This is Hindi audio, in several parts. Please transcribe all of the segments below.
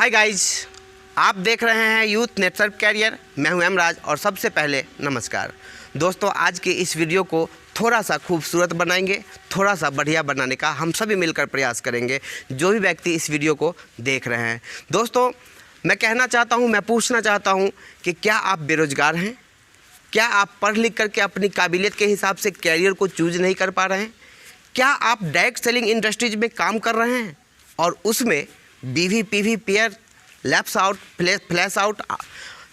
हाय गाइज, आप देख रहे हैं यूथ नेटवर्क कैरियर। मैं हूं एमराज और सबसे पहले नमस्कार। दोस्तों, आज के इस वीडियो को थोड़ा सा खूबसूरत बनाएंगे, थोड़ा सा बढ़िया बनाने का हम सभी मिलकर प्रयास करेंगे, जो भी व्यक्ति इस वीडियो को देख रहे हैं। दोस्तों, मैं कहना चाहता हूं, मैं पूछना चाहता हूं कि क्या आप बेरोज़गार हैं? क्या आप पढ़ लिख करके अपनी काबिलियत के हिसाब से कैरियर को चूज नहीं कर पा रहे हैं? क्या आप डायरेक्ट सेलिंग इंडस्ट्रीज में काम कर रहे हैं और उसमें बीवी PV pair lapse out flash out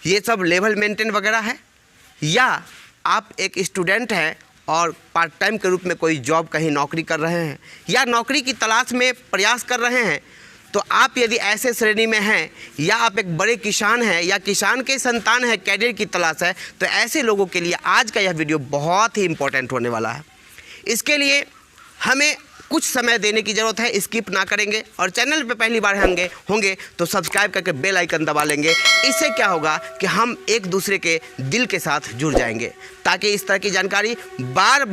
ये सब लेवल मेंटेन वगैरह है? या आप एक स्टूडेंट हैं और पार्ट टाइम के रूप में कोई जॉब कहीं नौकरी कर रहे हैं या नौकरी की तलाश में प्रयास कर रहे हैं? तो आप यदि ऐसे श्रेणी में हैं या आप एक बड़े किसान हैं या किसान के संतान हैं, कैरियर की तलाश है, तो ऐसे लोगों के लिए आज का यह वीडियो बहुत ही इम्पोर्टेंट होने वाला है। इसके लिए हमें कुछ समय देने की ज़रूरत है, स्किप ना करेंगे और चैनल पे पहली बार होंगे तो सब्सक्राइब करके बेल आइकन दबा लेंगे। इससे क्या होगा कि हम एक दूसरे के दिल के साथ जुड़ जाएंगे, ताकि इस तरह की जानकारी बार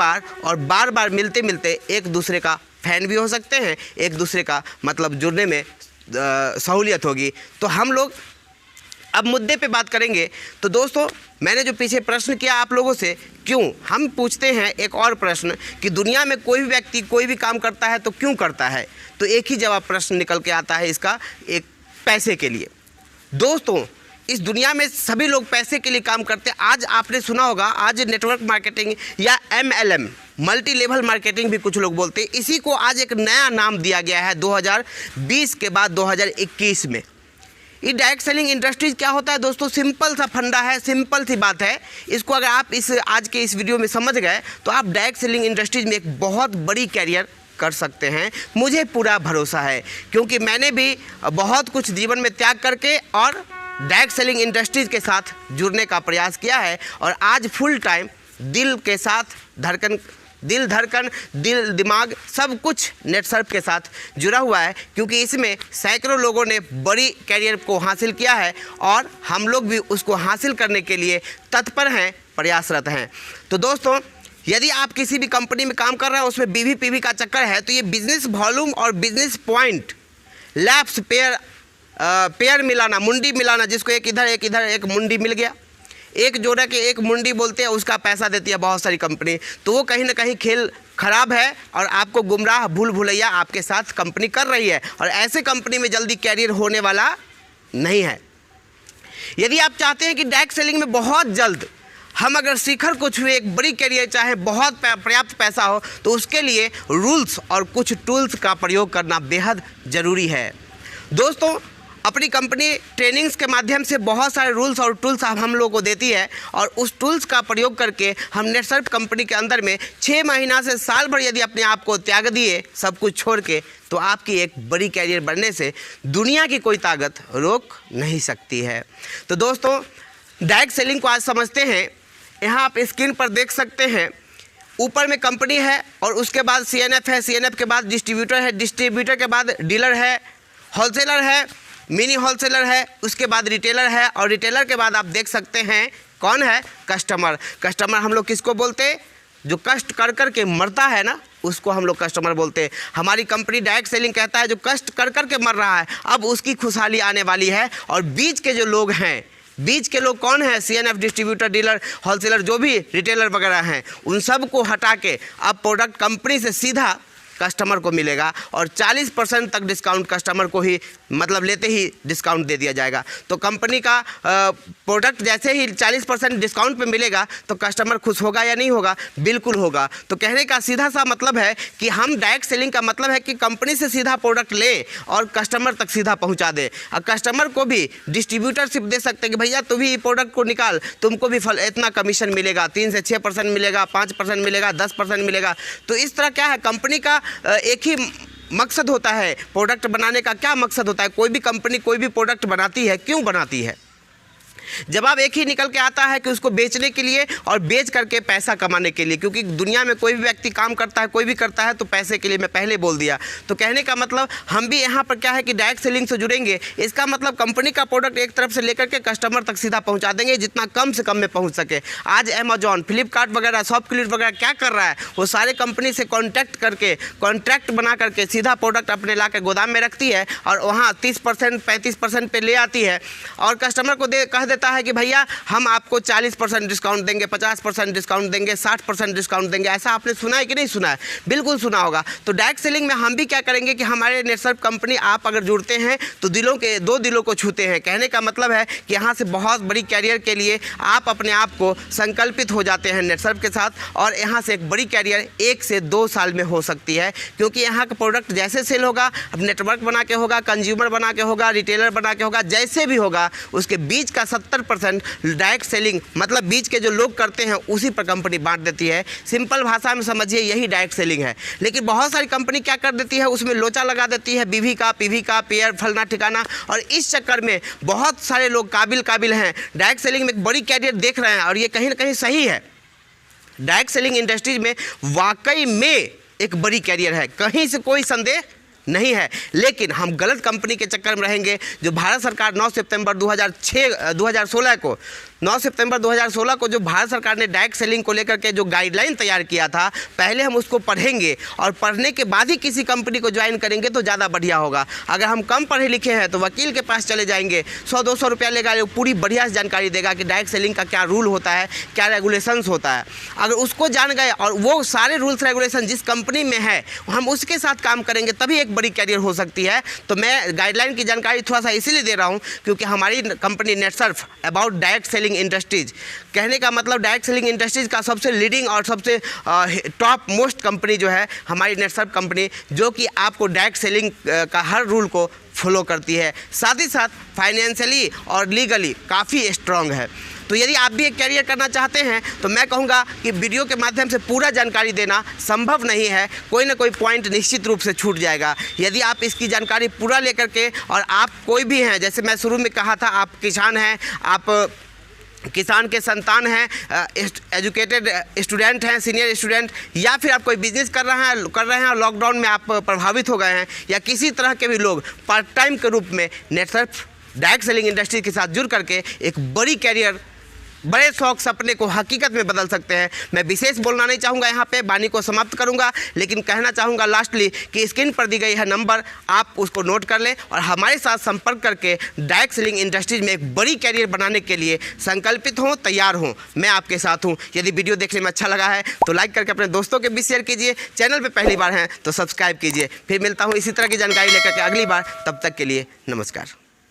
बार मिलते मिलते एक दूसरे का फैन भी हो सकते हैं, एक दूसरे का मतलब जुड़ने में सहूलियत होगी। तो हम लोग अब मुद्दे पे बात करेंगे। तो दोस्तों, मैंने जो पीछे प्रश्न किया आप लोगों से, क्यों हम पूछते हैं एक और प्रश्न कि दुनिया में कोई भी व्यक्ति कोई भी काम करता है तो क्यों करता है? तो एक ही जवाब प्रश्न निकल के आता है इसका, एक पैसे के लिए। दोस्तों, इस दुनिया में सभी लोग पैसे के लिए काम करते हैं। आज आपने सुना होगा, आज नेटवर्क मार्केटिंग या MLM मल्टी लेवल मार्केटिंग भी कुछ लोग बोलते हैं, इसी को आज एक नया नाम दिया गया है 2020 के बाद 2021 में। ये डायरेक्ट सेलिंग इंडस्ट्रीज क्या होता है दोस्तों? सिंपल सा फंडा है, सिंपल सी बात है। इसको अगर आप आज के इस वीडियो में समझ गए तो आप डायरेक्ट सेलिंग इंडस्ट्रीज में एक बहुत बड़ी कैरियर कर सकते हैं। मुझे पूरा भरोसा है, क्योंकि मैंने भी बहुत कुछ जीवन में त्याग करके और डायरेक्ट सेलिंग इंडस्ट्रीज के साथ जुड़ने का प्रयास किया है और आज फुल टाइम दिल के साथ दिल धड़कन दिल दिमाग सब कुछ नेटसर्फ के साथ जुड़ा हुआ है, क्योंकि इसमें सैकड़ों लोगों ने बड़ी कैरियर को हासिल किया है और हम लोग भी उसको हासिल करने के लिए तत्पर हैं, प्रयासरत हैं। तो दोस्तों, यदि आप किसी भी कंपनी में काम कर रहे हैं, उसमें बीवी पीवी का चक्कर है, तो ये बिजनेस वॉल्यूम और बिजनेस पॉइंट लैप्स पेयर मिलाना, मुंडी मिलाना, जिसको एक इधर एक मुंडी मिल गया, एक जोड़ा के एक मुंडी बोलते हैं, उसका पैसा देती है बहुत सारी कंपनी। तो वो कहीं ना कहीं खेल खराब है और आपको गुमराह भूल भुलैया आपके साथ कंपनी कर रही है और ऐसे कंपनी में जल्दी कैरियर होने वाला नहीं है। यदि आप चाहते हैं कि डायरेक्ट सेलिंग में बहुत जल्द हम अगर शिखर को छुए, एक बड़ी कैरियर चाहे, बहुत पर्याप्त पैसा हो, तो उसके लिए रूल्स और कुछ टूल्स का प्रयोग करना बेहद ज़रूरी है। दोस्तों, अपनी कंपनी ट्रेनिंग्स के माध्यम से बहुत सारे रूल्स और टूल्स हम लोगों को देती है और उस टूल्स का प्रयोग करके हम नेटसर्फ कंपनी के अंदर में 6 महीना से साल भर यदि अपने आप को त्याग दिए सब कुछ छोड़ के, तो आपकी एक बड़ी कैरियर बनने से दुनिया की कोई ताकत रोक नहीं सकती है। तो दोस्तों, डायरेक्ट सेलिंग को आज समझते हैं। यहाँ आप स्क्रीन पर देख सकते हैं, ऊपर में कंपनी है और उसके बाद CNF है, CNF के बाद डिस्ट्रीब्यूटर है, डिस्ट्रीब्यूटर के बाद डीलर है, होलसेलर है, मिनी होलसेलर है, उसके बाद रिटेलर है और रिटेलर के बाद आप देख सकते हैं कौन है? कस्टमर। कस्टमर हम लोग किसको बोलते हैं? जो कष्ट कर कर के मरता है ना, उसको हम लोग कस्टमर बोलते हैं। हमारी कंपनी डायरेक्ट सेलिंग कहता है जो कष्ट कर कर के मर रहा है, अब उसकी खुशहाली आने वाली है। और बीच के जो लोग हैं, बीच के लोग कौन है? CNF डिस्ट्रीब्यूटर, डीलर, होलसेलर, जो भी रिटेलर वगैरह हैं, उन सब को हटा के अब प्रोडक्ट कंपनी से सीधा कस्टमर को मिलेगा और 40% तक डिस्काउंट कस्टमर को ही मतलब लेते ही डिस्काउंट दे दिया जाएगा। तो कंपनी का प्रोडक्ट जैसे ही 40% डिस्काउंट पे मिलेगा तो कस्टमर खुश होगा या नहीं होगा? बिल्कुल होगा। तो कहने का सीधा सा मतलब है कि हम डायरेक्ट सेलिंग का मतलब है कि कंपनी से सीधा प्रोडक्ट लें और कस्टमर तक सीधा पहुंचा दें। और कस्टमर को भी डिस्ट्रीब्यूटरशिप दे सकते हैं कि भैया तू भी प्रोडक्ट को निकाल, तुमको भी इतना कमीशन मिलेगा, 3 से 6% मिलेगा, 5% मिलेगा, 10% मिलेगा। तो इस तरह क्या है, कंपनी का एक ही मकसद होता है प्रोडक्ट बनाने का। क्या मकसद होता है? कोई भी कंपनी कोई भी प्रोडक्ट बनाती है, क्यों बनाती है? जवाब एक ही निकल के आता है कि उसको बेचने के लिए और बेच करके पैसा कमाने के लिए, क्योंकि दुनिया में कोई भी व्यक्ति काम करता है, कोई भी करता है तो पैसे के लिए, मैं पहले बोल दिया। तो कहने का मतलब हम भी यहाँ पर क्या है कि डायरेक्ट सेलिंग से जुड़ेंगे। इसका मतलब कंपनी का प्रोडक्ट एक तरफ से लेकर के कस्टमर तक सीधा पहुँचा देंगे, जितना कम से कम में पहुँच सके। आज अमेजॉन, फ्लिपकार्ट वगैरह, शॉपक्लूज वगैरह क्या कर रहा है, वो सारे कंपनी से कॉन्टैक्ट करके, कॉन्ट्रैक्ट बना करके सीधा प्रोडक्ट अपने ला के गोदाम में रखती है और वहाँ 30% 35% पे ले आती है और कस्टमर को कह देता है कि भैया हम आपको 40% डिस्काउंट देंगे, 50% डिस्काउंट देंगे, 60% डिस्काउंट देंगे। ऐसा आपने सुना है कि नहीं सुना है? बिल्कुल सुना होगा। तो डायरेक्ट सेलिंग में हम भी क्या करेंगे कि हमारे नेटसर्फ कंपनी आप अगर जुड़ते हैं तो दो दिलों को छूते हैं। कहने का मतलब है कि यहाँ से बहुत बड़ी कैरियर के लिए आप अपने आप को संकल्पित हो जाते हैं नेटसर्फ के साथ, और यहाँ से एक बड़ी कैरियर 1 से 2 साल में हो सकती है। क्योंकि यहाँ का प्रोडक्ट जैसे सेल होगा, अब नेटवर्क बना के होगा, कंज्यूमर बना के होगा, रिटेलर बना के होगा, जैसे भी होगा उसके बीच का 70% डायरेक्ट सेलिंग, मतलब बीच के जो लोग करते हैं उसी पर कंपनी बांट देती है। सिंपल भाषा में समझिए यही डायरेक्ट सेलिंग है। लेकिन बहुत सारी कंपनी क्या कर देती है, उसमें लोचा लगा देती है, बीवी का, पीवी का, पेयर, फलना ठिकाना, और इस चक्कर में बहुत सारे लोग काबिल हैं, डायरेक्ट सेलिंग में एक बड़ी कैरियर देख रहे हैं, और ये कहीं ना कहीं सही है। डायरेक्ट सेलिंग इंडस्ट्रीज में वाकई में एक बड़ी कैरियर है, कहीं से कोई संदेह नहीं है। लेकिन हम गलत कंपनी के चक्कर में रहेंगे। जो भारत सरकार 9 सितंबर 2016 को 9 सितंबर 2016 को जो भारत सरकार ने डायरेक्ट सेलिंग को लेकर के जो गाइडलाइन तैयार किया था, पहले हम उसको पढ़ेंगे और पढ़ने के बाद ही किसी कंपनी को ज्वाइन करेंगे तो ज़्यादा बढ़िया होगा। अगर हम कम पढ़े लिखे हैं तो वकील के पास चले जाएंगे, 100-200 रुपया लेगा, वो पूरी बढ़िया से जानकारी देगा कि डायरेक्ट सेलिंग का क्या रूल होता है, क्या रेगुलेशंस होता है। अगर उसको जान गए और वो सारे रूल्स रेगुलेशन जिस कंपनी में है हम उसके साथ काम करेंगे, तभी एक बड़ी कैरियर हो सकती है। तो मैं गाइडलाइन की जानकारी थोड़ा सा इसीलिए दे रहा हूँ क्योंकि हमारी company Netsurf about direct selling industries, कहने का मतलब डायरेक्ट सेलिंग इंडस्ट्रीज का सबसे लीडिंग और सबसे टॉप मोस्ट कंपनी जो है हमारी नेटसर्फ कंपनी, जो कि आपको डायरेक्ट सेलिंग का हर रूल को फॉलो करती है, साथ ही साथ फाइनेंशियली और लीगली काफ़ी स्ट्रॉन्ग है। तो यदि आप भी एक कैरियर करना चाहते हैं तो मैं कहूँगा कि वीडियो के माध्यम से पूरा जानकारी देना संभव नहीं है, कोई ना कोई पॉइंट निश्चित रूप से छूट जाएगा। यदि आप इसकी जानकारी पूरा लेकर के, और आप कोई भी हैं, जैसे मैं शुरू में कहा था, आप किसान हैं, आप किसान के संतान हैं, एजुकेटेड स्टूडेंट हैं, सीनियर स्टूडेंट, या फिर आप कोई बिजनेस कर रहे हैं और लॉकडाउन में आप प्रभावित हो गए हैं, या किसी तरह के भी लोग पार्ट टाइम के रूप में नेटसर्फ डायरेक्ट सेलिंग इंडस्ट्री के साथ जुड़ करके एक बड़ी कैरियर, बड़े शौक, सपने को हकीकत में बदल सकते हैं। मैं विशेष बोलना नहीं चाहूँगा, यहाँ पे वाणी को समाप्त करूँगा, लेकिन कहना चाहूँगा लास्टली कि स्क्रीन पर दी गई है नंबर, आप उसको नोट कर लें और हमारे साथ संपर्क करके डायरेक्ट सेलिंग इंडस्ट्रीज में एक बड़ी कैरियर बनाने के लिए संकल्पित हों, तैयार हों। मैं आपके साथ हूँ। यदि वीडियो देखने में अच्छा लगा है तो लाइक करके अपने दोस्तों के बीच शेयर कीजिए, चैनल पर पहली बार हैं तो सब्सक्राइब कीजिए। फिर मिलता हूँ इसी तरह की जानकारी लेकर के अगली बार, तब तक के लिए नमस्कार।